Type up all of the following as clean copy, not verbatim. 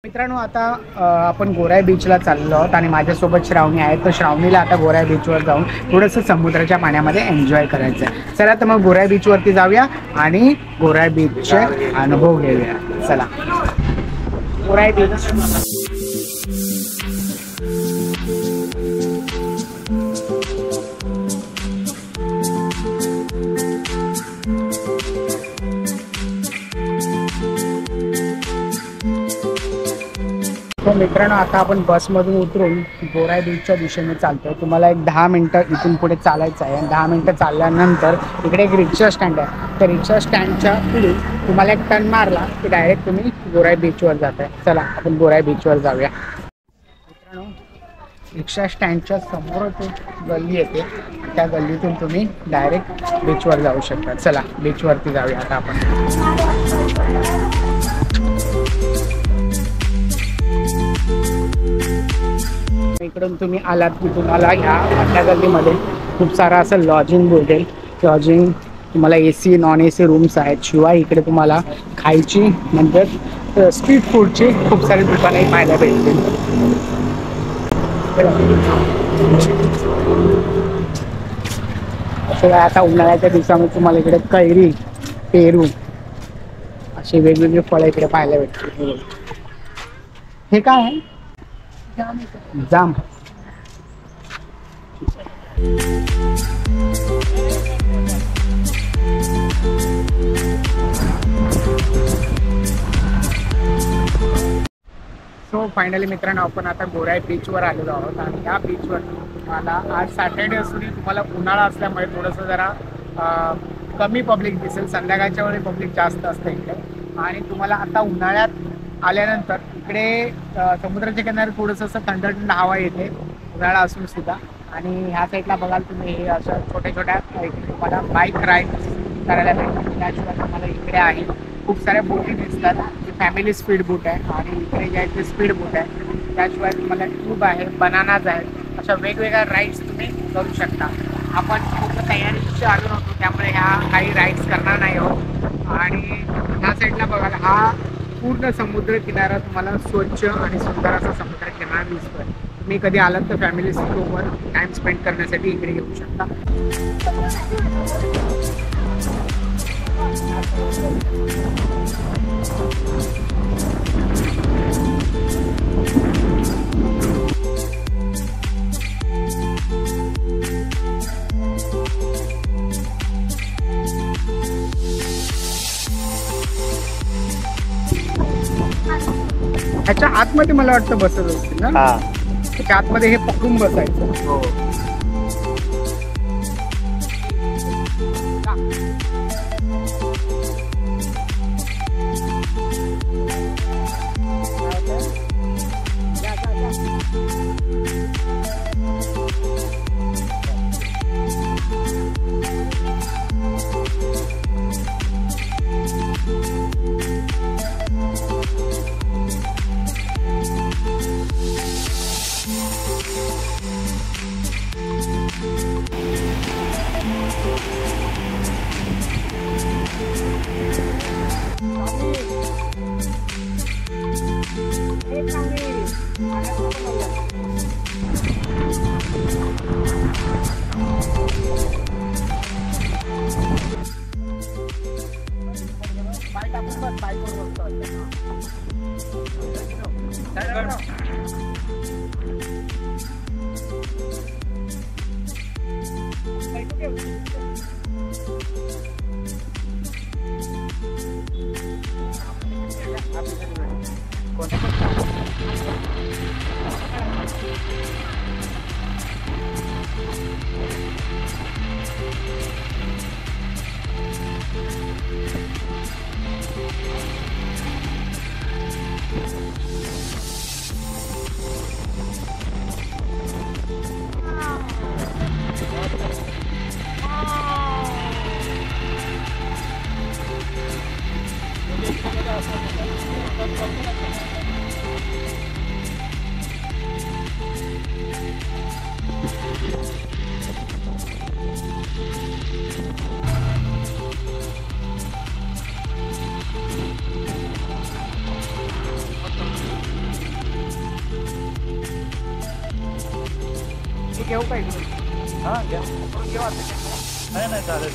मित्रांनो आता आपण गोराई बीचला चाललो आहोत आणि माझ्यासोबत श्रावणी आहे. तर श्रावणीला आता गोराई बीचवर जाऊन थोडंसं समुद्राच्या पाण्यामध्ये एन्जॉय करायचं आहे. चला तर मग गोराई बीचवरती जाऊया आणि गोराई बीचचे अनुभव घेऊया. चला गोराई बीच. तो मित्रांनो आता आपण बसमधून उतरून गोराई बीचच्या दिशेने चालतोय. तुम्हाला एक 10 मिनटं इथून पुढे चालायचं आहे. 10 मिनटं चालल्यानंतर इकडे एक रिक्षा स्टँड आहे. त्या रिक्षा स्टँडच्या पुढे तुम्हाला एक टर्न मारला की डायरेक्ट तुम्ही गोराई बीचवर जाताय. चला आपण गोराई बीचवर जाऊया. मित्रांनो रिक्षा स्टँडच्या समोरच एक गल्ली येते. त्या गल्लीतून तुम्ही डायरेक्ट बीचवर जाऊ शकता. चला बीचवरती जाऊया आता आपण. इकडून तुम्ही आलात की तुम्हाला ह्या आपल्या गल्लीमध्ये खूप सारा असं लॉजिंग भेटेल. लॉजिंग तुम्हाला AC नॉन AC रूम्स आहेत. शिवाय इकडे तुम्हाला खायची म्हणजे स्ट्रीट फूडची खूप सारी दुकानंही पाहायला भेटतील. असं आता उन्हाळ्याच्या दिवसामध्ये तुम्हाला इकडे कैरी, पेरू अशी वेगवेगळी फळं इकडे पाहायला भेटतील. हे काय आहे? जाम. सो फायनली मित्रांनो आपण आता गोराई बीचवर आलेलो आहोत आणि या बीचवर तुम्हाला आज सॅटर्डे असून तुम्हाला उन्हाळा असल्यामुळे थोडंसं जरा कमी पब्लिक दिसेल. संध्याकाळच्या वेळी पब्लिक जास्त असते इकडे. आणि तुम्हाला आता उन्हाळ्यात आल्यानंतर इकडे समुद्राच्या किनारी थोडंसं असं थंड थंड हवा येते उन्हाळा असून सुद्धा. आणि ह्या साईडला बघाल तुम्ही हे अशा छोट्या छोट्या इकडे तुम्हाला बाईक राईड करायला भेटतात. त्याशिवाय तुम्हाला इकडे आहे खूप साऱ्या बोटी दिसतात. फॅमिली स्पीड बोट आहे आणि इकडे जे आहे ते स्पीड बोट आहे. त्याशिवाय तुम्हाला ट्यूब आहे, बनानाज आहेत. अशा वेगवेगळ्या राईड्स तुम्ही करू शकता. आपण खूप तयारीशी आलो नव्हतो त्यामुळे ह्या काही राईड्स करणार नाही आहोत. आणि ह्या साईडला बघाल हा पूर्ण समुद्र किनारा तुम्हाला स्वच्छ आणि सुंदर असा समुद्र किनारा दिसतोय. तुम्ही कधी आलात तर फॅमिली सोबत टाइम स्पेंड करण्यासाठी इकडे येऊ शकता. ह्याच्या आतमध्ये मला वाटतं बसत असतील ना. त्याच्या आतमध्ये हे पकडून बसायचं. हो घेऊ का इकडे? हां घ्या. घेऊ आता. नाही नाही चालेल.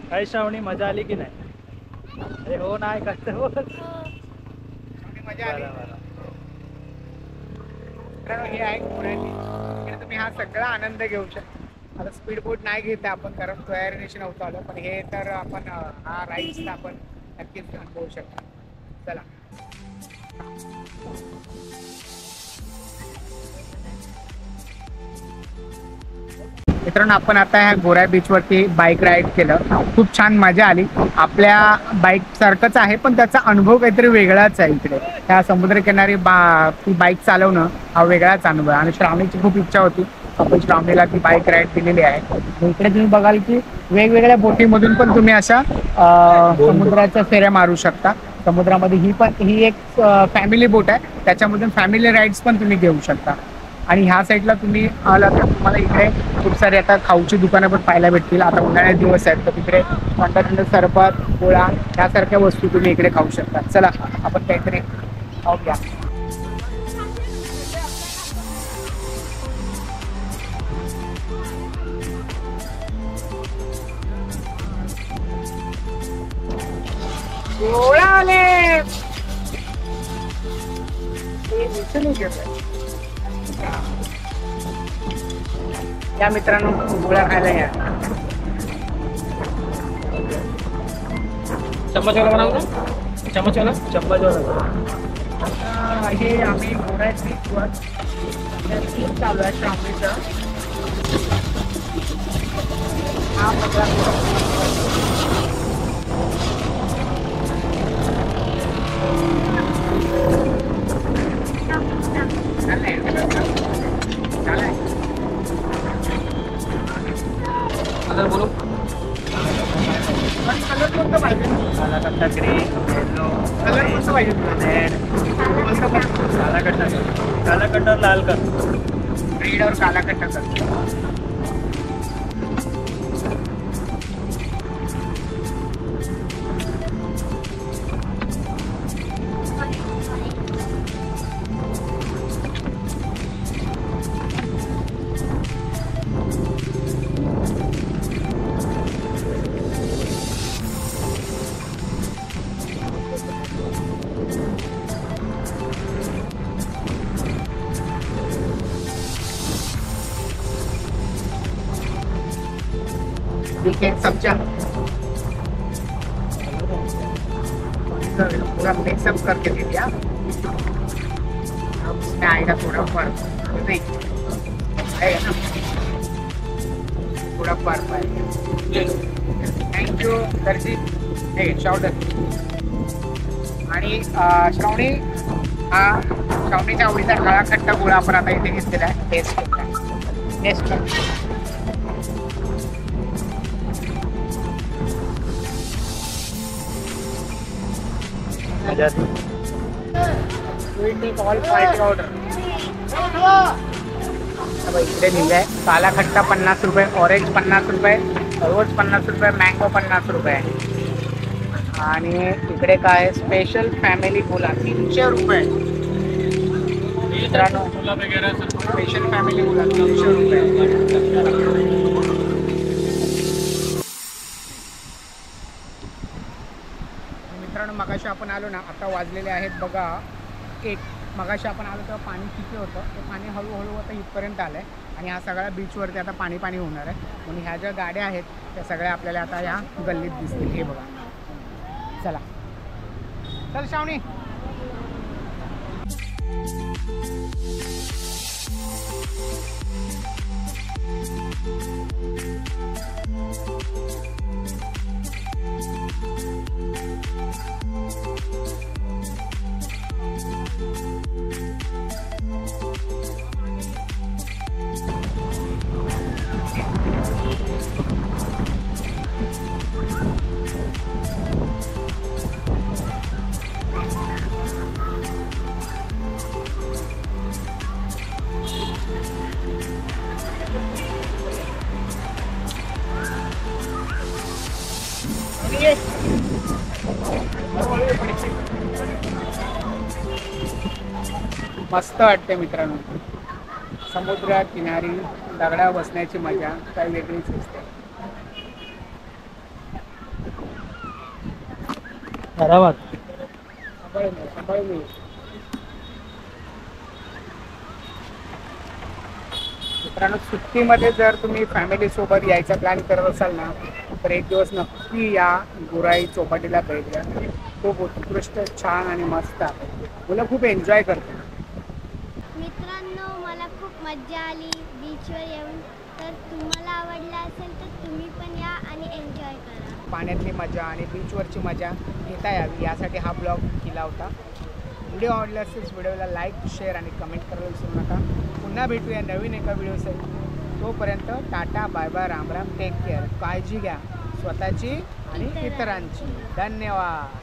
काय श्रावणी मजा आली की नाही? अरे हो नाही कसं हो. मजा आली. मित्रांनो हे आहे गोराई बीच. इकडे तुम्ही हा सगळा आनंद घेऊ शकता. आता स्पीड बोट नाही घेत आपण कारण तयारीनिशी नव्हतं आलं, पण हे तर आपण हा राईड्स आपण नक्कीच अनुभवू शकता. चला. मित्रांनो आपण आता ह्या गोराई बीच वरती बाईक राईड केलं. खूप छान मजा आली. आपल्या बाईक सारखंच आहे पण त्याचा अनुभव काहीतरी वेगळाच आहे. इकडे त्या समुद्रकिनारी ती बाईक चालवणं हा वेगळाच अनुभव आहे. आणि श्रावणीची खूप इच्छा होती, आपण श्रावणीला ती बाईक राईड दिलेली आहे. इकडे तुम्ही बघाल की वेगवेगळ्या बोटीमधून पण तुम्ही अशा समुद्राच्या फेऱ्या मारू शकता. समुद्रामध्ये ही एक फॅमिली बोट आहे, त्याच्यामधून फॅमिली राईड्स पण तुम्ही घेऊ शकता. आणि ह्या साईडला तुम्ही आला तर तुम्हाला इकडे खूप सारे आता खाऊची दुकानं पण पाहायला भेटतील. आता उन्हाळ्यात दिवस आहेत तर तिकडे थंड थंड सरबत, गोळा यासारख्या वस्तू तुम्ही इकडे खाऊ शकता. चला आपण काहीतरी खाऊया. गोळा आले. या मित्रांनो गोळ्या खायला या. चम्मचवाला बनवू. चम्मचवाला हे आम्ही गोराई बीचवर चालू आहे श्रावणीचं. हा कलर बोलू. कलर कोणतं पाहिजे? काला कट्टा ग्रीन येलो. कलर कोणतं पाहिजे? काला कट्टर लाल कर. रेड और काला कट्टा कर. एक सब्जा पूरा मिक्सअप करके दे दिया. अब उसमें आएगा थोड़ा फर्क नहीं है ना, थोड़ा फर्क आएगा. थँक यू दर्जी. हे शावडर. आणि श्रावणी हा श्रावणीच्या आवडीचा काळा खट्टा गोळा आपण आता इथे घेतलेला आहे. Test all party order. इकडे लिहिलंय काला खट्टा 50 रुपये, ऑरेंज 50 रुपये, रोज 50 रुपये, मँगो 50 रुपये. आणि इकडे काय स्पेशल फॅमिली बोला 300 रुपये. मित्रांनो स्पेशल फॅमिली बोला 300 रुपये. मित्रांनो मगाशी आपण आलो ना, आता वाजलेले आहेत बघा 1. मगाशी आपण आलो तेव्हा पाणी किती होतं ते पाणी हळूहळू आता इथपर्यंत आलं आहे आणि हा सगळ्या बीचवरती आता पाणी पाणी होणार आहे. म्हणून ह्या ज्या गाड्या आहेत त्या सगळ्या आपल्याला आता या गल्लीत दिसतील. हे बघा, चला चल श्रावणी. मस्त वाटते मित्रांनो, समुद्र किनारी दगडा बसण्याची मजा काही वेगळीच असते. मित्रांनो, सुट्टीमध्ये जर तुम्ही फॅमिली सोबत यायचा प्लॅन करत असाल ना तर एक दिवस नक्की या गोराई चौपाटीला भेट द्या. खूप उत्कृष्ट, छान आणि मस्त आहे. मुलं खूप एन्जॉय करतात. मित्रांनो, मला खूप मज्जा आली बीचवर येऊन. तर तुम्हाला आवडला असेल तर तुम्ही पण या आणि एन्जॉय करा. पाण्यातली मजा आणि बीचवरची मजा घेता यावी यासाठी हा ब्लॉग केला होता. व्हिडिओ आवडला असेल व्हिडिओला लाईक, शेअर आणि कमेंट करायला विसरू नका. पुन्हा भेटूया नवीन एका व्हिडिओसहित. तोपर्यंत टाटा, बाय बाय, राम राम, टेक केअर. काळजी घ्या स्वतःची आणि इतरांची. धन्यवाद.